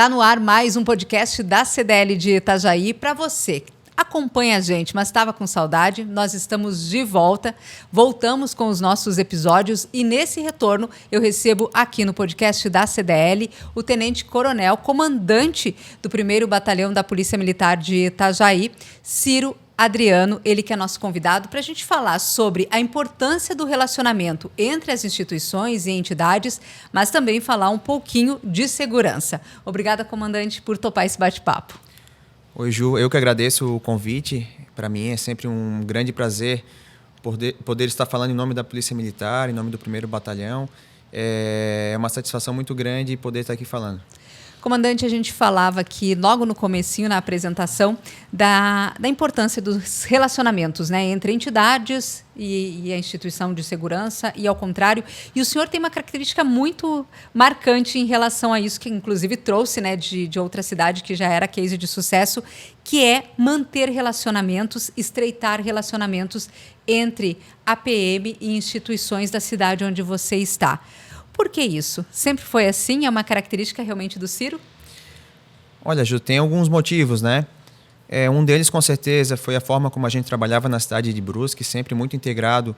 Tá no ar mais um podcast da CDL de Itajaí para você. Acompanha a gente, mas estava com saudade. Nós estamos de volta, voltamos com os nossos episódios e nesse retorno eu recebo aqui no podcast da CDL o Tenente Coronel, comandante do 1º Batalhão da Polícia Militar de Itajaí, Ciro Adriano, ele que é nosso convidado para a gente falar sobre a importância do relacionamento entre as instituições e entidades, mas também falar um pouquinho de segurança. Obrigada, comandante, por topar esse bate-papo. Oi, Ju, eu que agradeço o convite. Para mim é sempre um grande prazer poder estar falando em nome da Polícia Militar, em nome do 1º Batalhão. É uma satisfação muito grande poder estar aqui falando. Comandante, a gente falava aqui logo no comecinho, na apresentação, da importância dos relacionamentos, né, entre entidades e a instituição de segurança e ao contrário. E o senhor tem uma característica muito marcante em relação a isso, que inclusive trouxe, né, de outra cidade que já era case de sucesso, que é manter relacionamentos, estreitar relacionamentos entre a PM e instituições da cidade onde você está. Por que isso? Sempre foi assim? É uma característica realmente do Ciro? Olha, Ju, tem alguns motivos, né? Um deles, com certeza, foi a forma como a gente trabalhava na cidade de Brusque, sempre muito integrado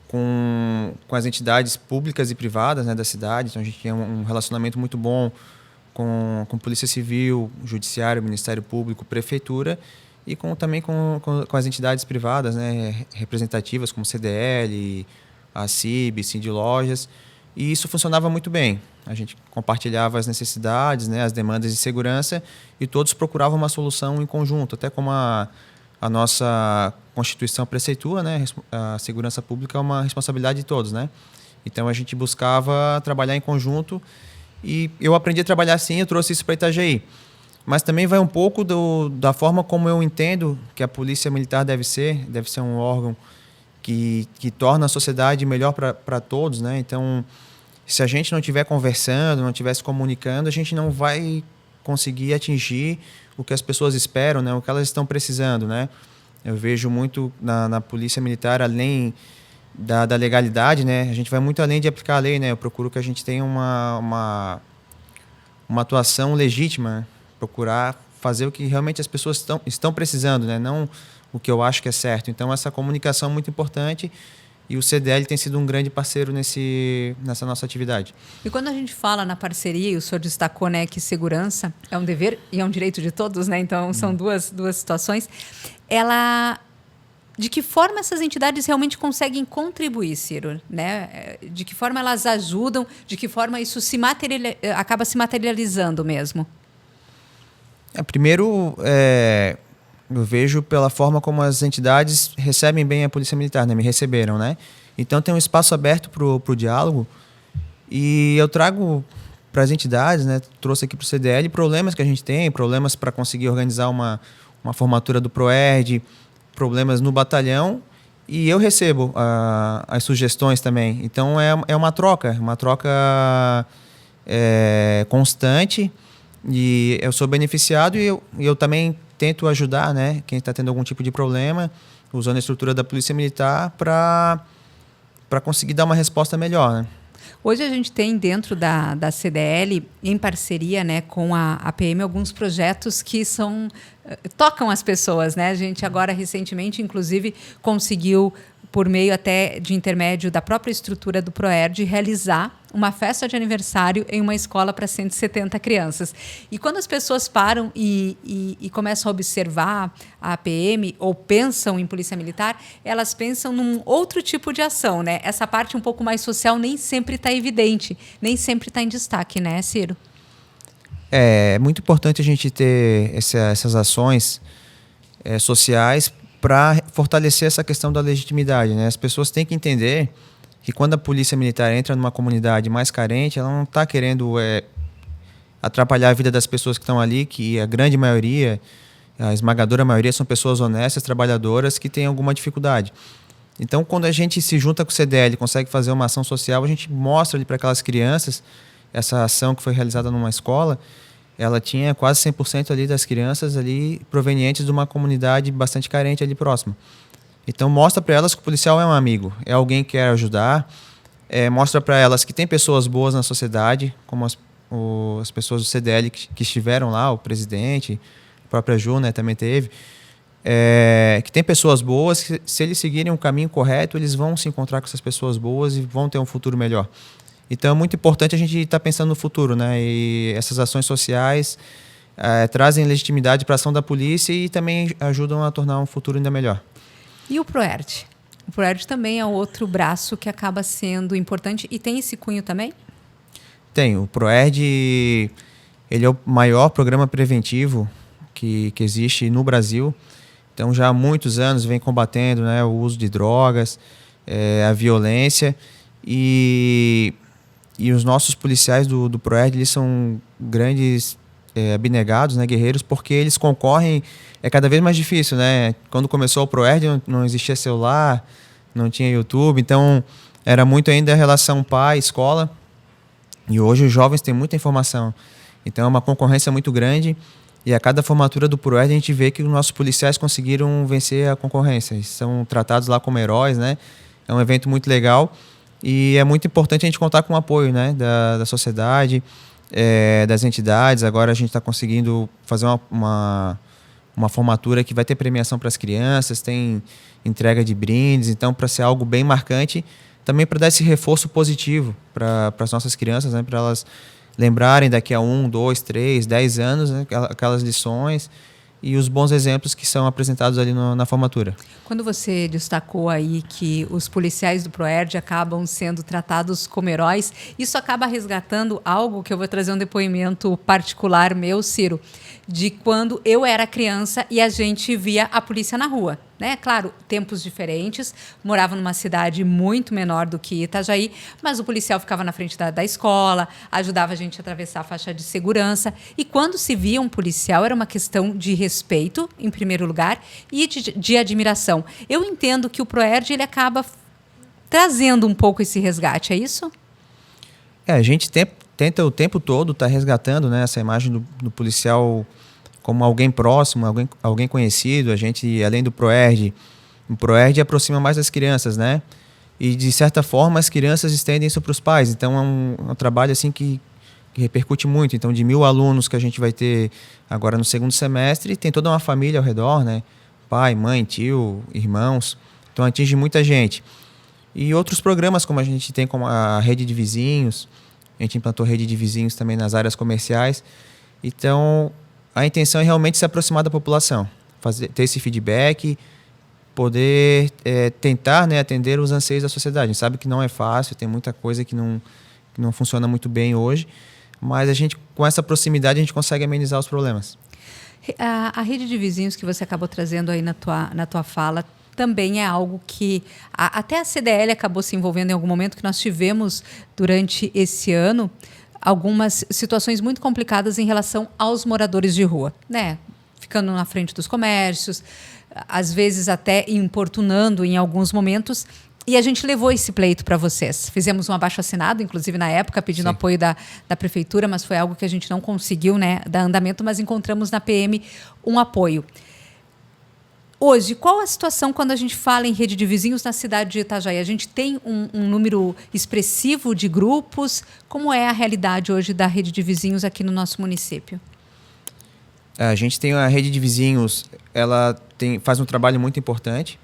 com as entidades públicas e privadas, né, da cidade. Então, a gente tinha um relacionamento muito bom com Polícia Civil, Judiciário, Ministério Público, Prefeitura e também com as entidades privadas, né, representativas, como CDL, a CIB, Cindy Lojas. E isso funcionava muito bem. A gente compartilhava as necessidades, né, as demandas de segurança e todos procuravam uma solução em conjunto, até como a nossa Constituição preceitua, né, a segurança pública é uma responsabilidade de todos, né? Então a gente buscava trabalhar em conjunto e eu aprendi a trabalhar assim, eu trouxe isso para Itajaí. Mas também vai um pouco da forma como eu entendo que a Polícia Militar deve ser um órgão que torna a sociedade melhor para todos, né? Então, se a gente não estiver conversando, não estiver se comunicando, a gente não vai conseguir atingir o que as pessoas esperam, né? O que elas estão precisando, né? Eu vejo muito na Polícia Militar, além da legalidade, né? A gente vai muito além de aplicar a lei, né? Eu procuro que a gente tenha uma atuação legítima, né? Procurar fazer o que realmente as pessoas estão precisando, né? Não o que eu acho que é certo. Então, essa comunicação é muito importante e o CDL tem sido um grande parceiro nessa nossa atividade. E quando a gente fala na parceria, e o senhor destacou, né, que segurança é um dever e é um direito de todos, né? Então, são duas situações. De que forma essas entidades realmente conseguem contribuir, Ciro? Né? De que forma elas ajudam? De que forma isso acaba se materializando mesmo? Primeiro, eu vejo pela forma como as entidades recebem bem a Polícia Militar, né? Me receberam, né? Então tem um espaço aberto para o diálogo e eu trago para as entidades, né? Trouxe aqui para o CDL problemas que a gente tem, problemas para conseguir organizar uma formatura do PROERD, problemas no batalhão e eu recebo as sugestões também. Então é uma troca constante e eu sou beneficiado e eu também tento ajudar, né, quem está tendo algum tipo de problema, usando a estrutura da Polícia Militar para conseguir dar uma resposta melhor, né? Hoje a gente tem dentro da CDL, em parceria, né, com a PM, alguns projetos que tocam as pessoas, né? A gente agora, recentemente, inclusive, conseguiu, por meio até de intermédio da própria estrutura do PROERD, realizar uma festa de aniversário em uma escola para 170 crianças. E quando as pessoas param e começam a observar a PM ou pensam em Polícia Militar, elas pensam num outro tipo de ação, né? Essa parte um pouco mais social nem sempre está evidente, nem sempre está em destaque, né, Ciro? É muito importante a gente ter essas ações sociais para fortalecer essa questão da legitimidade, né? As pessoas têm que entender que quando a Polícia Militar entra numa comunidade mais carente, ela não está querendo atrapalhar a vida das pessoas que estão ali, que a grande maioria, a esmagadora maioria, são pessoas honestas, trabalhadoras, que têm alguma dificuldade. Então, quando a gente se junta com o CDL, consegue fazer uma ação social, a gente mostra ali para aquelas crianças, essa ação que foi realizada numa escola, ela tinha quase 100% ali das crianças ali provenientes de uma comunidade bastante carente ali próxima. Então mostra para elas que o policial é um amigo, é alguém que quer ajudar, mostra para elas que tem pessoas boas na sociedade, como as pessoas do CDL que estiveram lá, o presidente, a própria Ju, né, também teve, que tem pessoas boas, que se eles seguirem o caminho correto, eles vão se encontrar com essas pessoas boas e vão ter um futuro melhor. Então é muito importante a gente estar pensando no futuro, né? E essas ações sociais trazem legitimidade para a ação da polícia e também ajudam a tornar um futuro ainda melhor. E o ProERD? O ProERD também é outro braço que acaba sendo importante e tem esse cunho também? Tem. O ProERD, ele é o maior programa preventivo que existe no Brasil. Então já há muitos anos vem combatendo, né, o uso de drogas, a violência e os nossos policiais do ProERD, eles são grandes abnegados, né, guerreiros, porque eles concorrem, é cada vez mais difícil, né? Quando começou o ProERD não existia celular, não tinha YouTube, então era muito ainda a relação pai-escola, e hoje os jovens têm muita informação, então é uma concorrência muito grande, e a cada formatura do ProERD a gente vê que os nossos policiais conseguiram vencer a concorrência, eles são tratados lá como heróis, né? É um evento muito legal, e é muito importante a gente contar com o apoio, né, da sociedade, das entidades. Agora a gente está conseguindo fazer uma formatura que vai ter premiação para as crianças, tem entrega de brindes, então para ser algo bem marcante, também para dar esse reforço positivo para as nossas crianças, né, para elas lembrarem daqui a 1, 2, 3, 10 anos, né, aquelas lições e os bons exemplos que são apresentados ali na formatura. Quando você destacou aí que os policiais do ProERD acabam sendo tratados como heróis, isso acaba resgatando algo que eu vou trazer um depoimento particular meu, Ciro, de quando eu era criança e a gente via a polícia na rua, né? Claro, tempos diferentes, morava numa cidade muito menor do que Itajaí, mas o policial ficava na frente da escola, ajudava a gente a atravessar a faixa de segurança, e quando se via um policial era uma questão de respeito, em primeiro lugar, e de admiração. Eu entendo que o ProERD ele acaba trazendo um pouco esse resgate, é isso? A gente tenta o tempo todo estar resgatando, né, essa imagem do policial como alguém próximo, alguém conhecido. A gente, além do ProERD, o ProERD aproxima mais das crianças, né? E, de certa forma, as crianças estendem isso para os pais. Então, é um trabalho assim que repercute muito. Então, de 1.000 alunos que a gente vai ter agora no segundo semestre, tem toda uma família ao redor, né? Pai, mãe, tio, irmãos. Então, atinge muita gente. E outros programas, como a gente tem, como a rede de vizinhos. A gente implantou rede de vizinhos também nas áreas comerciais. Então, a intenção é realmente se aproximar da população, ter esse feedback, poder tentar, né, atender os anseios da sociedade. A gente sabe que não é fácil, tem muita coisa que não funciona muito bem hoje, mas a gente, com essa proximidade, a gente consegue amenizar os problemas. A rede de vizinhos que você acabou trazendo aí na tua fala também é algo que até a CDL acabou se envolvendo em algum momento, que nós tivemos durante esse ano algumas situações muito complicadas em relação aos moradores de rua, né? Ficando na frente dos comércios, às vezes até importunando em alguns momentos. E a gente levou esse pleito para vocês. Fizemos um abaixo-assinado, inclusive na época, pedindo Sim. apoio da prefeitura, mas foi algo que a gente não conseguiu, né, dar andamento, mas encontramos na PM um apoio. Hoje, qual a situação quando a gente fala em rede de vizinhos na cidade de Itajaí? A gente tem um número expressivo de grupos? Como é a realidade hoje da rede de vizinhos aqui no nosso município? A gente tem a rede de vizinhos, ela faz um trabalho muito importante.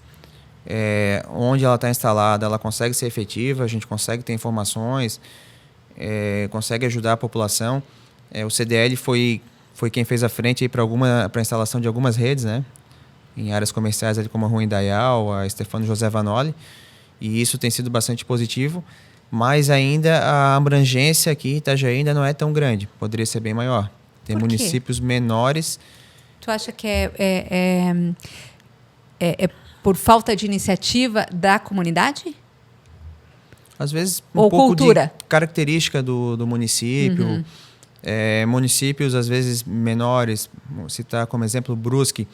Onde ela está instalada, ela consegue ser efetiva, a gente consegue ter informações, consegue ajudar a população. O CDL foi quem fez a frente para a instalação de algumas redes, né? Em áreas comerciais, ali como a Rua Indaial, a Stefano José Vanoli, e isso tem sido bastante positivo, mas ainda a abrangência aqui em Itajaí ainda não é tão grande, poderia ser bem maior. Tem municípios menores. Tu acha que é por falta de iniciativa da comunidade? Às vezes ou pouco cultura? De característica do município. Uhum. Municípios, às vezes, menores, citar como exemplo Brusque,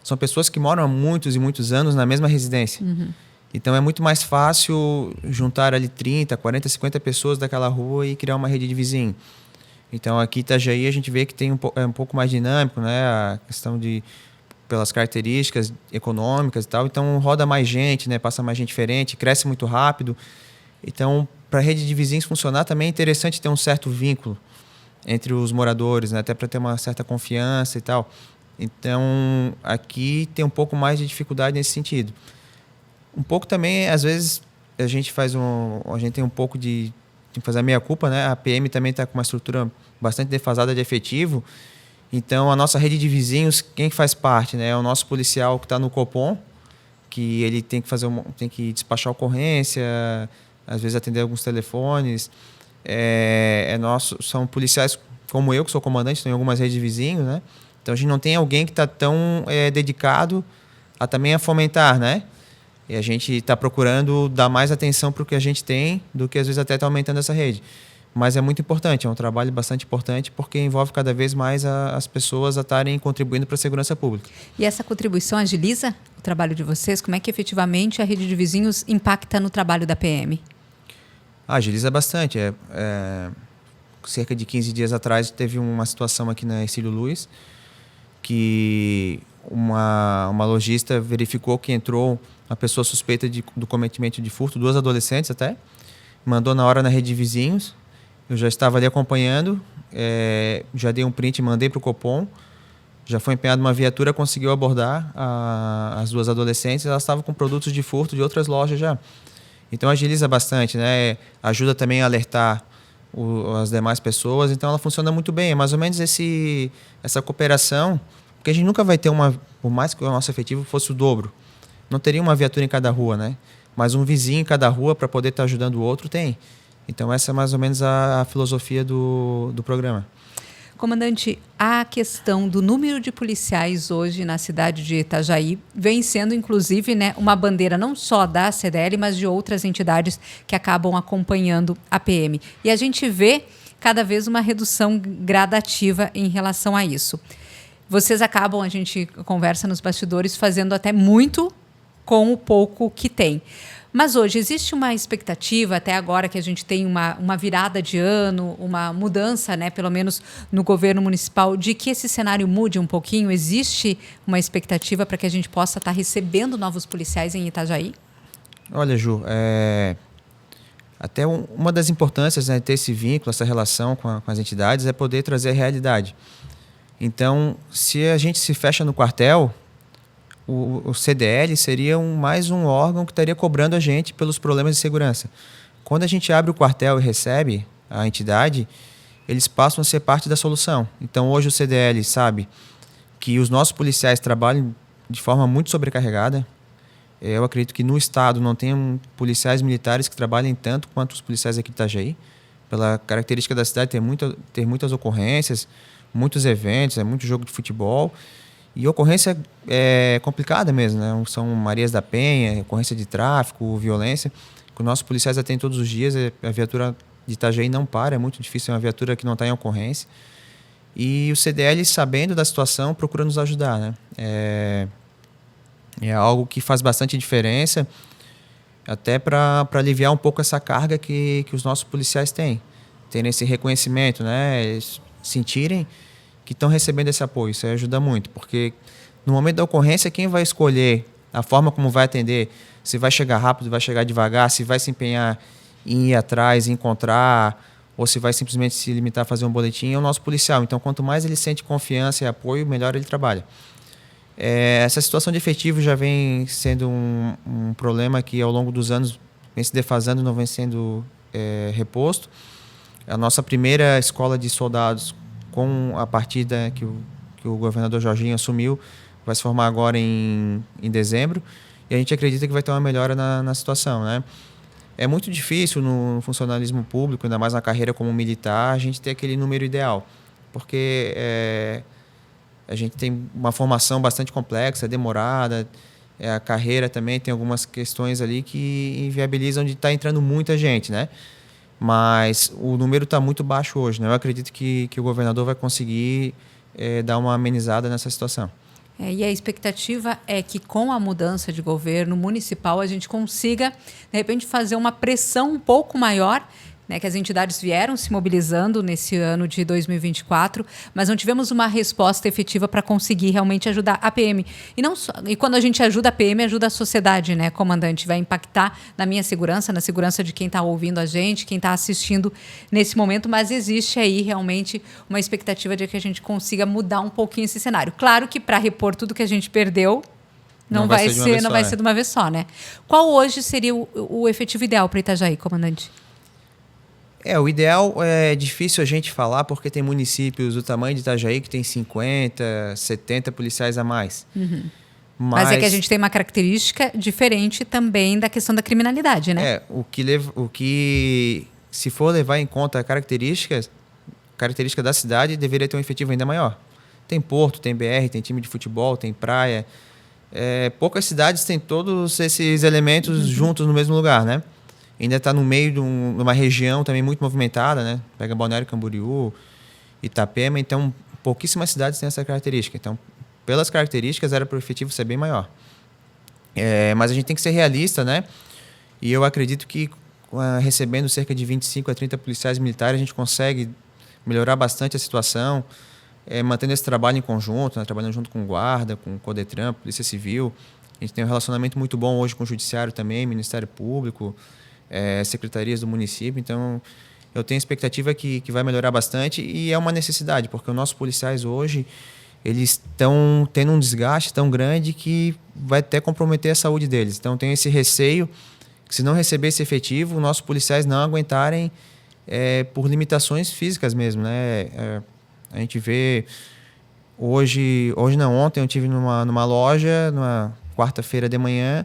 são pessoas que moram há muitos e muitos anos na mesma residência. Uhum. Então é muito mais fácil juntar ali 30, 40, 50 pessoas daquela rua e criar uma rede de vizinho. Então aqui em Itajaí a gente vê que tem um pouco mais dinâmico, né? A questão pelas características econômicas e tal. Então roda mais gente, né? Passa mais gente diferente, cresce muito rápido. Então, para a rede de vizinhos funcionar também é interessante ter um certo vínculo, entre os moradores, né? Até para ter uma certa confiança e tal. Então, aqui tem um pouco mais de dificuldade nesse sentido. Um pouco também, às vezes, a gente tem um pouco de fazer a meia-culpa, né? A PM também está com uma estrutura bastante defasada de efetivo. Então, a nossa rede de vizinhos, quem faz parte, né? É o nosso policial que está no Copom, que ele tem que tem que despachar ocorrência, às vezes atender alguns telefones. São policiais como eu, que sou comandante, estou em algumas redes de vizinhos, né? Então, a gente não tem alguém que está tão dedicado também a fomentar, né? E a gente está procurando dar mais atenção para o que a gente tem do que, às vezes, até está aumentando essa rede. Mas é muito importante, é um trabalho bastante importante porque envolve cada vez mais as pessoas a estarem contribuindo para a segurança pública. E essa contribuição agiliza o trabalho de vocês? Como é que efetivamente a rede de vizinhos impacta no trabalho da PM? Agiliza bastante. Cerca de 15 dias atrás teve uma situação aqui na Hercílio Luz que uma lojista verificou que entrou uma pessoa suspeita do cometimento de furto, 2 adolescentes até, mandou na hora na rede de vizinhos. Eu já estava ali acompanhando, já dei um print, mandei para o Copom, já foi empenhada uma viatura, conseguiu abordar as 2 adolescentes, elas estavam com produtos de furto de outras lojas já. Então agiliza bastante, né? Ajuda também a alertar as demais pessoas, então ela funciona muito bem. É mais ou menos essa cooperação, porque a gente nunca vai ter por mais que o nosso efetivo fosse o dobro, não teria uma viatura em cada rua, né? Mas um vizinho em cada rua para poder estar ajudando o outro tem. Então essa é mais ou menos a filosofia do programa. Comandante, a questão do número de policiais hoje na cidade de Itajaí vem sendo, inclusive, né, uma bandeira não só da CDL, mas de outras entidades que acabam acompanhando a PM. E a gente vê cada vez uma redução gradativa em relação a isso. Vocês acabam, a gente conversa nos bastidores, fazendo até muito com o pouco que tem. Mas hoje existe uma expectativa, até agora que a gente tem uma virada de ano, uma mudança, né, pelo menos no governo municipal, de que esse cenário mude um pouquinho? Existe uma expectativa para que a gente possa estar recebendo novos policiais em Itajaí? Olha, Ju, até uma das importâncias, né, de ter esse vínculo, essa relação com as entidades é poder trazer a realidade. Então, se a gente se fecha no quartel, o CDL seria mais um órgão que estaria cobrando a gente pelos problemas de segurança. Quando a gente abre o quartel e recebe a entidade, eles passam a ser parte da solução. Então, hoje o CDL sabe que os nossos policiais trabalham de forma muito sobrecarregada. Eu acredito que no estado não tem policiais militares que trabalhem tanto quanto os policiais aqui de Itajaí. Pela característica da cidade ter muitas ocorrências, muitos eventos, muito jogo de futebol. E ocorrência é complicada mesmo, né? São Marias da Penha, ocorrência de tráfico, violência, que os nossos policiais atendem todos os dias. A viatura de Itajaí não para, é muito difícil, é uma viatura que não está em ocorrência. E o CDL, sabendo da situação, procura nos ajudar, né? É algo que faz bastante diferença, até para aliviar um pouco essa carga que os nossos policiais têm. Terem esse reconhecimento, né? Eles sentirem que estão recebendo esse apoio. Isso ajuda muito, porque no momento da ocorrência, quem vai escolher a forma como vai atender, se vai chegar rápido, vai chegar devagar, se vai se empenhar em ir atrás, em encontrar, ou se vai simplesmente se limitar a fazer um boletim, é o nosso policial. Então, quanto mais ele sente confiança e apoio, melhor ele trabalha. Essa situação de efetivo já vem sendo um problema que, ao longo dos anos, vem se defasando e não vem sendo reposto. A nossa primeira escola de soldados, com a partida que o governador Jorginho assumiu, vai se formar agora em dezembro, e a gente acredita que vai ter uma melhora na situação, né? É muito difícil no funcionalismo público, ainda mais na carreira como militar, a gente ter aquele número ideal, porque a gente tem uma formação bastante complexa, demorada, a carreira também tem algumas questões ali que inviabilizam de estar entrando muita gente, né? Mas o número está muito baixo hoje, né? Eu acredito que o governador vai conseguir dar uma amenizada nessa situação. E a expectativa é que, com a mudança de governo municipal, a gente consiga, de repente, fazer uma pressão um pouco maior né, que as entidades vieram se mobilizando nesse ano de 2024, mas não tivemos uma resposta efetiva para conseguir realmente ajudar a PM. E quando a gente ajuda a PM, ajuda a sociedade, né, comandante? Vai impactar na minha segurança, na segurança de quem está ouvindo a gente, quem está assistindo nesse momento, mas existe aí realmente uma expectativa de que a gente consiga mudar um pouquinho esse cenário. Claro que para repor tudo que a gente perdeu, não vai ser de uma vez só, né? Qual hoje seria o efetivo ideal para Itajaí, comandante? O ideal é difícil a gente falar porque tem municípios do tamanho de Itajaí que tem 50, 70 policiais a mais. Uhum. Mas é que a gente tem uma característica diferente também da questão da criminalidade, né? Se for levar em conta a característica da cidade, deveria ter um efetivo ainda maior. Tem porto, tem BR, tem time de futebol, tem praia. Poucas cidades têm todos esses elementos juntos no mesmo lugar, né? Ainda está no meio de uma região também muito movimentada, né? Pega Balneário Camboriú, Itapema, então pouquíssimas cidades têm essa característica. Então, pelas características, era para o efetivo ser bem maior. Mas a gente tem que ser realista, né? E eu acredito que recebendo cerca de 25 a 30 policiais militares, a gente consegue melhorar bastante a situação, mantendo esse trabalho em conjunto, né? Trabalhando junto com o Guarda, com o Codetran, Polícia Civil. A gente tem um relacionamento muito bom hoje com o Judiciário também, Ministério Público, secretarias do município. Então, eu tenho expectativa que vai melhorar bastante e é uma necessidade, porque os nossos policiais hoje, eles estão tendo um desgaste tão grande que vai até comprometer a saúde deles. Então, tem esse receio que, se não receber esse efetivo, os nossos policiais não aguentarem por limitações físicas mesmo, né? A gente vê ontem eu estive numa loja, numa quarta-feira de manhã,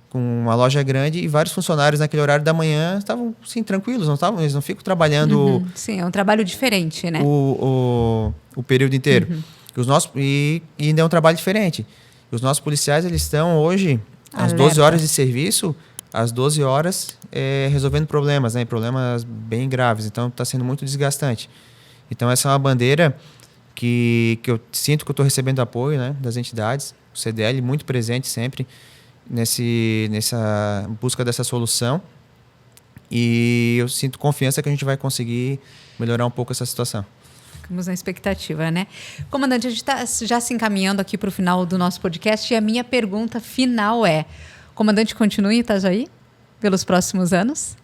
com uma loja grande, e vários funcionários naquele horário da manhã estavam assim, tranquilos, eles não ficam trabalhando. Sim, é um trabalho diferente, né? O período inteiro. E ainda é um trabalho diferente. Os nossos policiais, eles estão hoje, às 12 horas de serviço, às 12 horas resolvendo problemas, né? Problemas bem graves. Então, está sendo muito desgastante. Então, essa é uma bandeira que eu sinto que eu estou recebendo apoio, né, das entidades, o CDL muito presente sempre nessa busca dessa solução, e eu sinto confiança que a gente vai conseguir melhorar um pouco essa situação. Ficamos na expectativa, né? Comandante, a gente está já se encaminhando aqui para o final do nosso podcast, e a minha pergunta final é: comandante continua em Itajaí pelos próximos anos?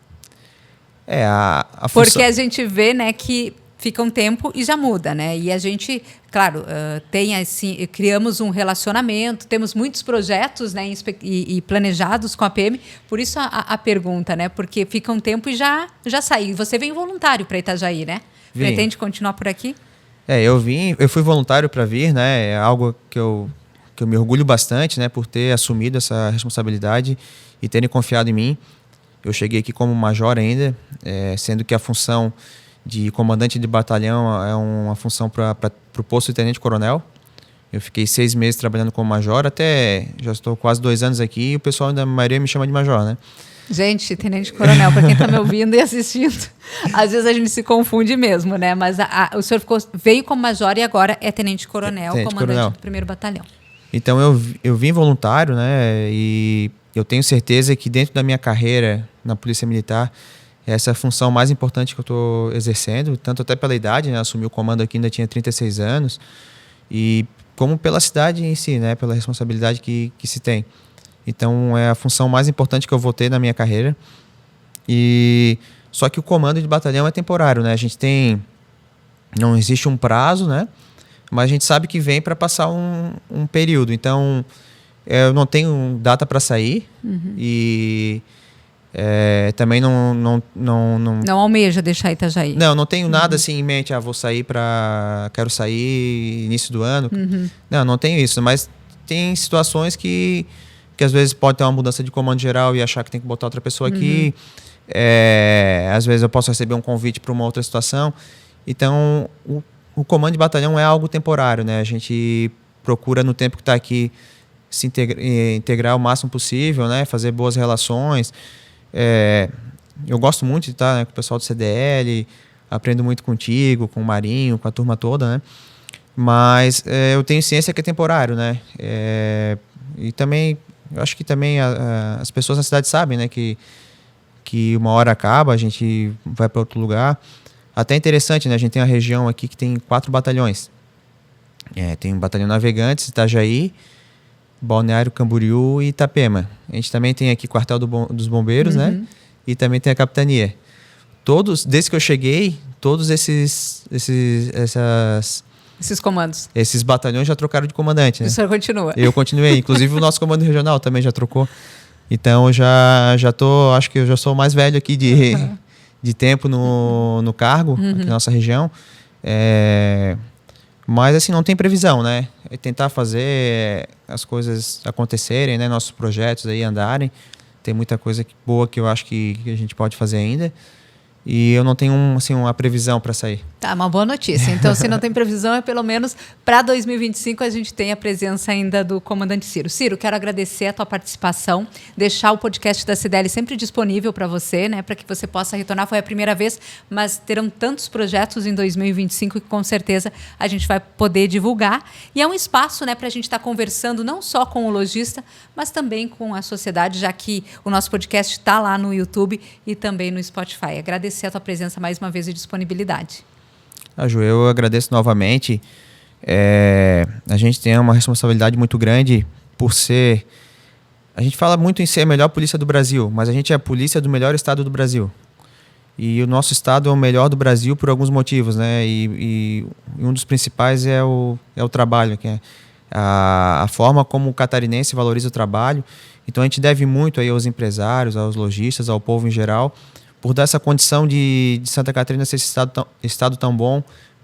Porque a gente vê, né, que fica um tempo e já muda, né? E a gente, claro, tem assim, criamos um relacionamento, temos muitos projetos, né, e planejados com a PM. Por isso a pergunta, né? Porque fica um tempo e já sai. Você vem voluntário para Itajaí, né? Vim. Pretende continuar por aqui? Eu fui voluntário para vir, né? É algo que eu me orgulho bastante, né? Por ter assumido essa responsabilidade e terem confiado em mim. Eu cheguei aqui como major ainda, sendo que a função de comandante de batalhão é uma função para o posto de tenente-coronel. Eu fiquei 6 meses trabalhando como major, até já estou quase 2 anos aqui, e o pessoal da maioria me chama de major, né? Gente, tenente-coronel, para quem está me ouvindo e assistindo, às vezes a gente se confunde mesmo, né? Mas o senhor veio como major e agora é tenente-coronel, comandante do 1º Batalhão. Então, eu vim voluntário, né? E eu tenho certeza que dentro da minha carreira na Polícia Militar, essa é a função mais importante que eu estou exercendo, tanto até pela idade, né? Assumi o comando aqui, ainda tinha 36 anos, e como pela cidade em si, né? Pela responsabilidade que se tem. Então, é a função mais importante que eu vou ter na minha carreira. Só que o comando de batalhão é temporário, né? Não existe um prazo, né? Mas a gente sabe que vem para passar um período. Então, eu não tenho data para sair. E também não almeja deixar Itajaí. Não tenho nada assim em mente. Quero sair início do ano. Não tenho isso. Mas tem situações que às vezes pode ter uma mudança de comando geral e achar que tem que botar outra pessoa aqui. Às vezes eu posso receber um convite para uma outra situação. Então, o comando de batalhão é algo temporário, né? A gente procura, no tempo que está aqui, se integrar o máximo possível, né? Fazer boas relações. Eu gosto muito de estar, né, com o pessoal do CDL, aprendo muito contigo, com o Marinho, com a turma toda, né? Mas eu tenho ciência que é temporário, né? E também, eu acho que também as pessoas na cidade sabem, né, que que uma hora acaba, a gente vai para outro lugar. Até interessante, né? A gente tem uma região aqui que tem 4 batalhões. Tem o Batalhão Navegantes, Itajaí, Balneário Camboriú e Itapema. A gente também tem aqui Quartel dos Bombeiros, né? E também tem a Capitania. Todos, desde que eu cheguei, todos esses comandos. Esses batalhões já trocaram de comandante, né? O senhor continua. Eu continuei. Inclusive o nosso comando regional também já trocou. Então eu já tô, acho que eu já sou o mais velho aqui de tempo no cargo, aqui na nossa região. Mas assim, não tem previsão, né? É tentar fazer as coisas acontecerem, né? Nossos projetos aí andarem. Tem muita coisa boa que eu acho que a gente pode fazer ainda. E eu não tenho uma previsão para sair. Tá, uma boa notícia. Então, se não tem previsão, é pelo menos para 2025 a gente tem a presença ainda do comandante Ciro. Ciro, quero agradecer a tua participação, deixar o podcast da CDL sempre disponível para você, né, para que você possa retornar. Foi a primeira vez, mas terão tantos projetos em 2025 que com certeza a gente vai poder divulgar. E é um espaço, né, para a gente estar conversando não só com o lojista, mas também com a sociedade, já que o nosso podcast está lá no YouTube e também no Spotify. Agradecer a tua presença mais uma vez e disponibilidade. Ju, eu agradeço novamente. A gente tem uma responsabilidade muito grande por ser... A gente fala muito em ser a melhor polícia do Brasil, mas a gente é a polícia do melhor estado do Brasil. E o nosso estado é o melhor do Brasil por alguns motivos, né? E um dos principais é o trabalho, que é a forma como o catarinense valoriza o trabalho. Então a gente deve muito aí aos empresários, aos lojistas, ao povo em geral, por dar essa condição de Santa Catarina ser esse estado tão bom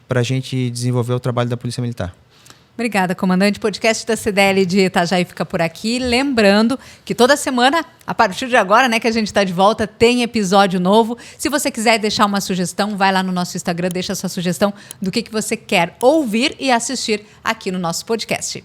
para a gente desenvolver o trabalho da Polícia Militar. Obrigada, comandante. O podcast da CDL de Itajaí fica por aqui. Lembrando que toda semana, a partir de agora, né, que a gente está de volta, tem episódio novo. Se você quiser deixar uma sugestão, vai lá no nosso Instagram, deixa a sua sugestão do que você quer ouvir e assistir aqui no nosso podcast.